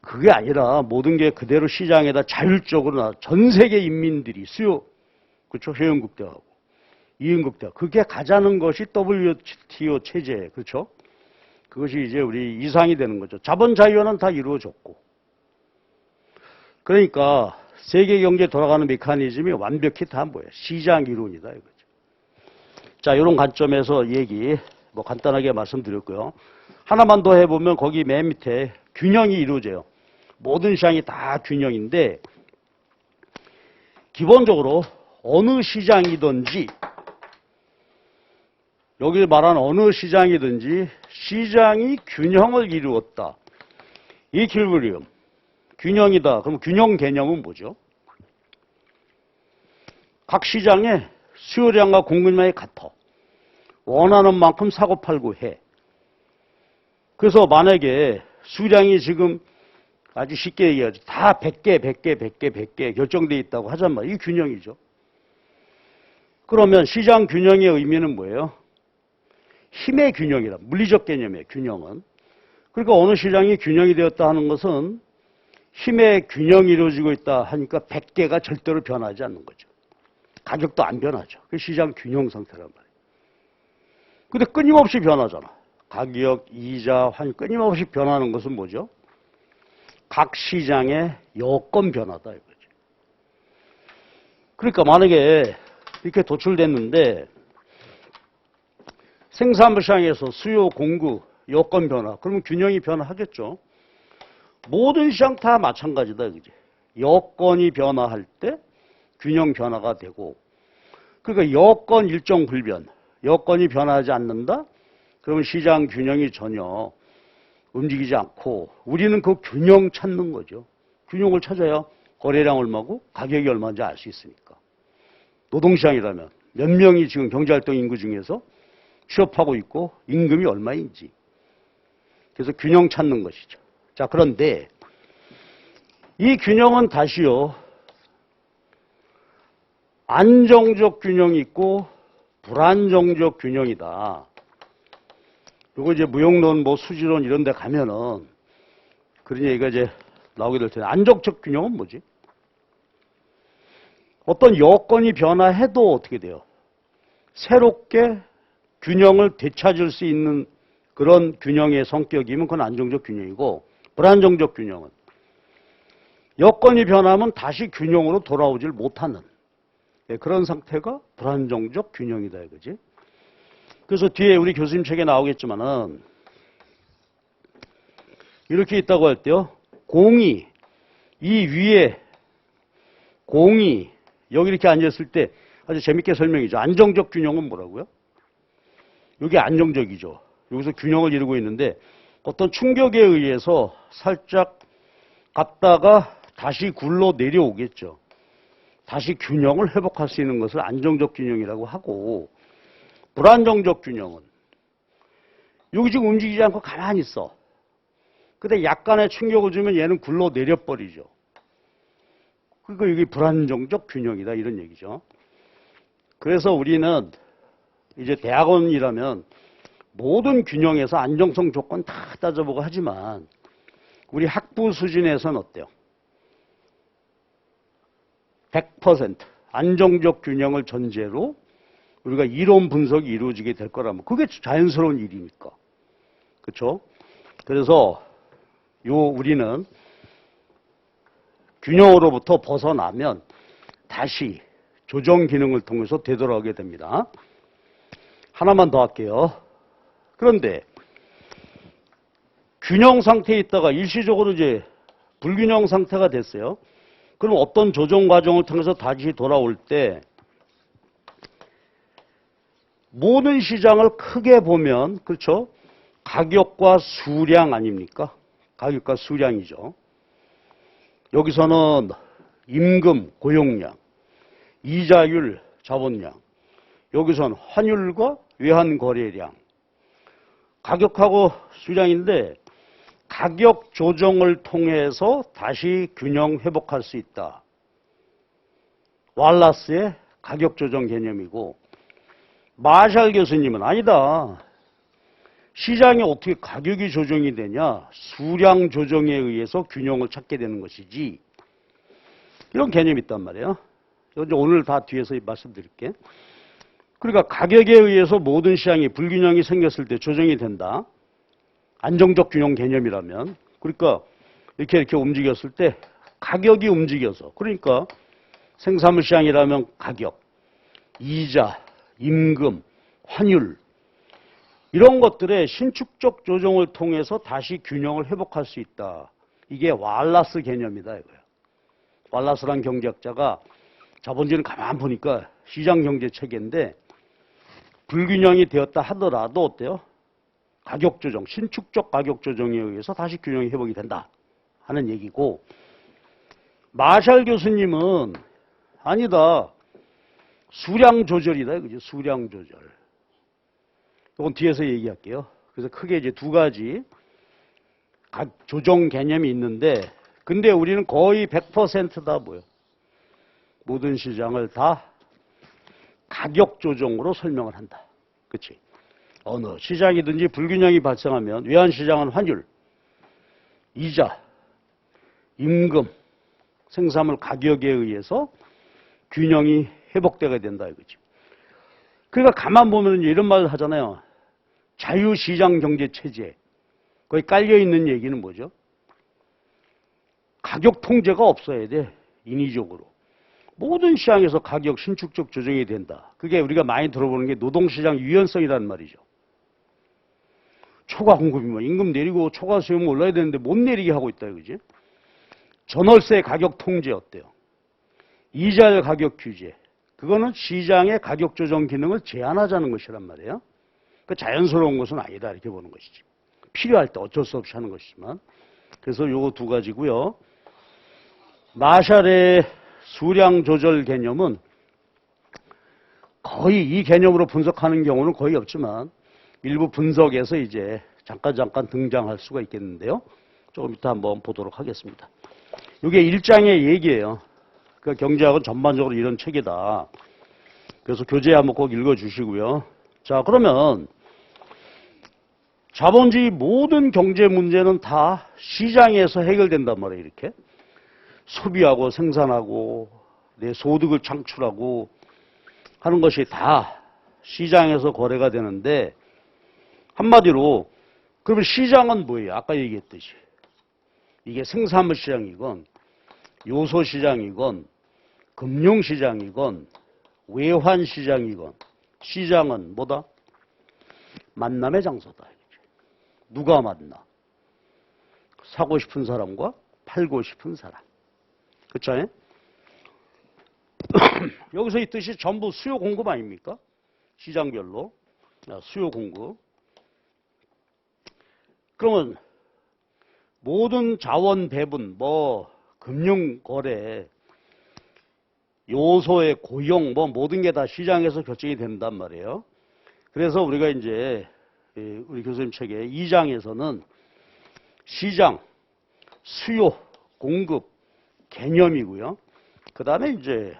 그게 아니라 모든 게 그대로 시장에다 자율적으로 전 세계 인민들이 수요, 그렇죠? 회원국대하고 이윤국대 그게 가자는 것이 WTO 체제, 그렇죠? 그것이 이제 우리 이상이 되는 거죠. 자본 자유화는 다 이루어졌고. 그러니까 세계 경제 돌아가는 메커니즘이 완벽히 다 뭐예요? 시장 이론이다 이거죠. 자, 이런 관점에서 얘기 뭐 간단하게 말씀드렸고요. 하나만 더 해보면 거기 맨 밑에 균형이 이루어져요. 모든 시장이 다 균형인데 기본적으로 어느 시장이든지 여기 말하는 어느 시장이든지 시장이 균형을 이루었다. 이퀄리브리엄, 균형이다. 그럼 균형 개념은 뭐죠? 각 시장의 수요량과 공급량이 같아. 원하는 만큼 사고 팔고 해. 그래서 만약에 수량이 지금 아주 쉽게 얘기하죠. 다 100개 결정되어 있다고 하잔 말이에요. 이게 균형이죠. 그러면 시장 균형의 의미는 뭐예요? 힘의 균형이다. 물리적 개념의 균형은. 그러니까 어느 시장이 균형이 되었다 하는 것은 힘의 균형이 이루어지고 있다 하니까 100개가 절대로 변하지 않는 거죠. 가격도 안 변하죠. 그 시장 균형 상태란 말이에요. 근데 끊임없이 변하잖아. 가격, 이자, 환율 끊임없이 변하는 것은 뭐죠? 각 시장의 여건 변화다 이거죠. 그러니까 만약에 이렇게 도출됐는데 생산물 시장에서 수요, 공급, 여건 변화, 그러면 균형이 변화하겠죠. 모든 시장 다 마찬가지다 이거지. 여건이 변화할 때 균형 변화가 되고, 그러니까 여건 일정 불변, 여건이 변하지 않는다? 그러면 시장 균형이 전혀 움직이지 않고 우리는 그 균형 찾는 거죠. 균형을 찾아야 거래량 얼마고 가격이 얼마인지 알 수 있으니까. 노동시장이라면 몇 명이 지금 경제활동 인구 중에서 취업하고 있고 임금이 얼마인지. 그래서 균형 찾는 것이죠. 자, 그런데 이 균형은 다시요. 안정적 균형이 있고 불안정적 균형이다. 이거 이제 무용론, 뭐 수지론 이런 데 가면은 그런 얘기가 이제 나오게 될 텐데 안정적 균형은 뭐지? 어떤 여건이 변화해도 어떻게 돼요? 새롭게 균형을 되찾을 수 있는 그런 균형의 성격이면 그건 안정적 균형이고 불안정적 균형은 여건이 변하면 다시 균형으로 돌아오질 못하는 그런 상태가 불안정적 균형이다 이거지. 그래서 뒤에 우리 교수님 책에 나오겠지만은 이렇게 있다고 할 때요. 공이 이 위에 공이 여기 이렇게 앉았을 때 아주 재밌게 설명이죠. 안정적 균형은 뭐라고요? 여기 안정적이죠. 여기서 균형을 이루고 있는데 어떤 충격에 의해서 살짝 갔다가 다시 굴러 내려오겠죠. 다시 균형을 회복할 수 있는 것을 안정적 균형이라고 하고, 불안정적 균형은 여기 지금 움직이지 않고 가만히 있어. 근데 약간의 충격을 주면 얘는 굴러 내려버리죠. 그러니까 여기 불안정적 균형이다 이런 얘기죠. 그래서 우리는 이제 대학원이라면 모든 균형에서 안정성 조건 다 따져보고 하지만 우리 학부 수준에서는 어때요? 100% 안정적 균형을 전제로 우리가 이론 분석이 이루어지게 될 거라면 그게 자연스러운 일이니까. 그렇죠? 그래서 우리는 균형으로부터 벗어나면 다시 조정 기능을 통해서 되돌아오게 됩니다. 하나만 더 할게요. 그런데 균형 상태에 있다가 일시적으로 이제 불균형 상태가 됐어요. 그럼 어떤 조정 과정을 통해서 다시 돌아올 때 모든 시장을 크게 보면 그렇죠? 가격과 수량 아닙니까? 가격과 수량이죠. 여기서는 임금, 고용량, 이자율, 자본량, 여기서는 환율과 외환거래량, 가격하고 수량인데 가격 조정을 통해서 다시 균형 회복할 수 있다. 왈라스의 가격 조정 개념이고, 마샬 교수님은 아니다. 시장이 어떻게 가격이 조정이 되냐? 수량 조정에 의해서 균형을 찾게 되는 것이지. 이런 개념이 있단 말이에요. 이제 오늘 다 뒤에서 말씀드릴게요. 그러니까 가격에 의해서 모든 시장이 불균형이 생겼을 때 조정이 된다. 안정적 균형 개념이라면. 그러니까 이렇게 움직였을 때 가격이 움직여서, 그러니까 생산물 시장이라면 가격, 이자, 임금, 환율 이런 것들의 신축적 조정을 통해서 다시 균형을 회복할 수 있다. 이게 왈라스 개념이다 이거예요. 왈라스란 경제학자가 자본주의는 가만 보니까 시장 경제 체계인데 불균형이 되었다 하더라도 어때요? 가격 조정, 신축적 가격 조정에 의해서 다시 균형이 회복이 된다 하는 얘기고, 마샬 교수님은 아니다. 수량 조절이다 이거죠. 수량 조절. 이건 뒤에서 얘기할게요. 그래서 크게 이제 두 가지 조정 개념이 있는데, 근데 우리는 거의 100%다 뭐요? 모든 시장을 다 가격 조정으로 설명을 한다. 그렇지? 어느 시장이든지 불균형이 발생하면 외환시장은 환율, 이자, 임금, 생산물 가격에 의해서 균형이 회복되게 된다 이거지. 그러니까 가만 보면 이런 말을 하잖아요. 자유시장 경제 체제. 거기 깔려 있는 얘기는 뭐죠? 가격 통제가 없어야 돼. 인위적으로. 모든 시장에서 가격 신축적 조정이 된다. 그게 우리가 많이 들어보는 게 노동시장 유연성이라는 말이죠. 초과 공급이면 임금 내리고 초과 수요는 올라야 되는데 못 내리게 하고 있다 이거지. 전월세 가격 통제 어때요? 이자율 가격 규제. 그거는 시장의 가격 조정 기능을 제한하자는 것이란 말이에요. 그 자연스러운 것은 아니다 이렇게 보는 것이지. 필요할 때 어쩔 수 없이 하는 것이지만. 그래서 요거 두 가지고요. 마샬의 수량 조절 개념은 거의 이 개념으로 분석하는 경우는 거의 없지만 일부 분석에서 이제 잠깐 등장할 수가 있겠는데요. 조금 이따 한번 보도록 하겠습니다. 이게 일장의 얘기예요. 그 경제학은 전반적으로 이런 책이다. 그래서 교재에 한번 꼭 읽어주시고요. 자, 그러면 자본주의 모든 경제 문제는 다 시장에서 해결된단 말이에요. 이렇게 소비하고 생산하고 내 소득을 창출하고 하는 것이 다 시장에서 거래가 되는데, 한마디로 그러면 시장은 뭐예요? 아까 얘기했듯이 이게 생산물 시장이건 요소시장이건 금융시장이건 외환시장이건 시장은 뭐다? 만남의 장소다. 누가 만나? 사고 싶은 사람과 팔고 싶은 사람. 그쵸? 여기서 이 뜻이 전부 수요 공급 아닙니까? 시장별로. 수요 공급. 그러면 모든 자원 배분, 금융 거래, 요소의 고용, 모든 게 다 시장에서 결정이 된단 말이에요. 그래서 우리가 이제 우리 교수님 책에 2장에서는 시장, 수요, 공급, 개념이고요. 그 다음에 이제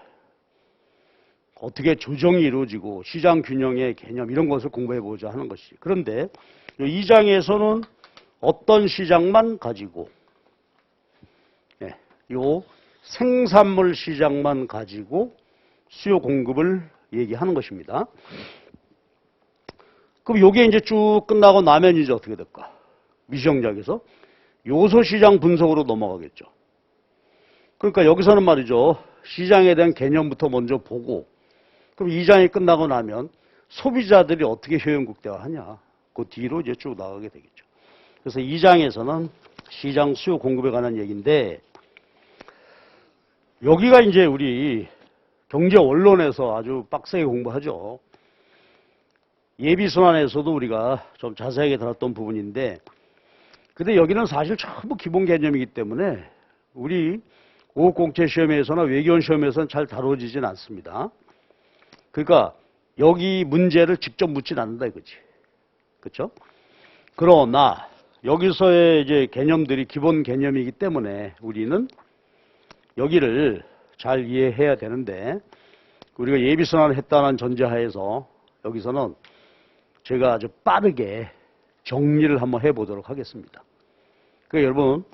어떻게 조정이 이루어지고 시장 균형의 개념 이런 것을 공부해보자 하는 것이. 그런데 이 2장에서는 어떤 시장만 가지고 요 생산물 시장만 가지고 수요 공급을 얘기하는 것입니다. 그럼 요게 이제 쭉 끝나고 나면 이제 어떻게 될까? 미시정략에서 요소 시장 분석으로 넘어가겠죠. 그러니까 여기서는 말이죠. 시장에 대한 개념부터 먼저 보고 그럼 2장이 끝나고 나면 소비자들이 어떻게 효용 극대화하냐. 그 뒤로 이제 쭉 나가게 되겠죠. 그래서 2장에서는 시장 수요 공급에 관한 얘기인데 여기가 이제 우리 경제 원론에서 아주 빡세게 공부하죠. 예비순환에서도 우리가 좀 자세하게 다뤘던 부분인데 근데 여기는 사실 전부 기본 개념이기 때문에 우리 고급공채 시험에서나 외교원 시험에서는 잘 다뤄지진 않습니다. 그러니까 여기 문제를 직접 묻진 않는다 이거지. 그렇죠? 그러나 여기서의 이제 개념들이 기본 개념이기 때문에 우리는 여기를 잘 이해해야 되는데 우리가 예비순환을 했다는 전제하에서 여기서는 제가 아주 빠르게 정리를 한번 해보도록 하겠습니다. 그러니까 여러분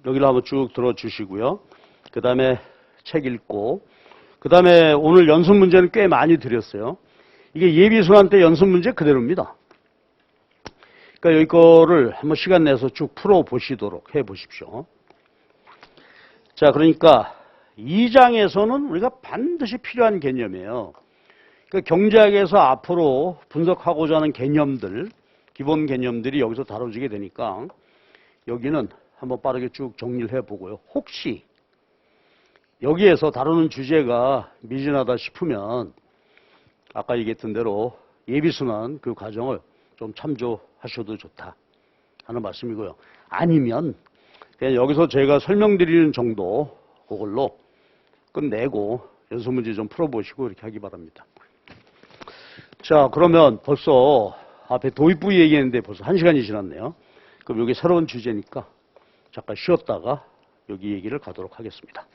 여기를 한번 쭉 들어주시고요. 그 다음에 책 읽고 그 다음에 오늘 연습 문제는 꽤 많이 드렸어요. 이게 예비순환 때 연습 문제 그대로입니다. 그러니까 여기 거를 한번 시간 내서 쭉 풀어보시도록 해보십시오. 자, 그러니까 2장에서는 우리가 반드시 필요한 개념이에요. 그러니까 경제학에서 앞으로 분석하고자 하는 개념들, 기본 개념들이 여기서 다뤄지게 되니까 여기는 한번 빠르게 쭉 정리를 해보고요. 혹시 여기에서 다루는 주제가 미진하다 싶으면 아까 얘기했던 대로 예비순환 그 과정을 좀 참조하셔도 좋다 하는 말씀이고요. 아니면 그냥 여기서 제가 설명드리는 정도 그걸로 끝내고 연습 문제 좀 풀어보시고 이렇게 하기 바랍니다. 자, 그러면 벌써 앞에 도입부 얘기했는데 벌써 1시간이 지났네요. 그럼 여기 새로운 주제니까 잠깐 쉬었다가 여기 얘기를 가도록 하겠습니다.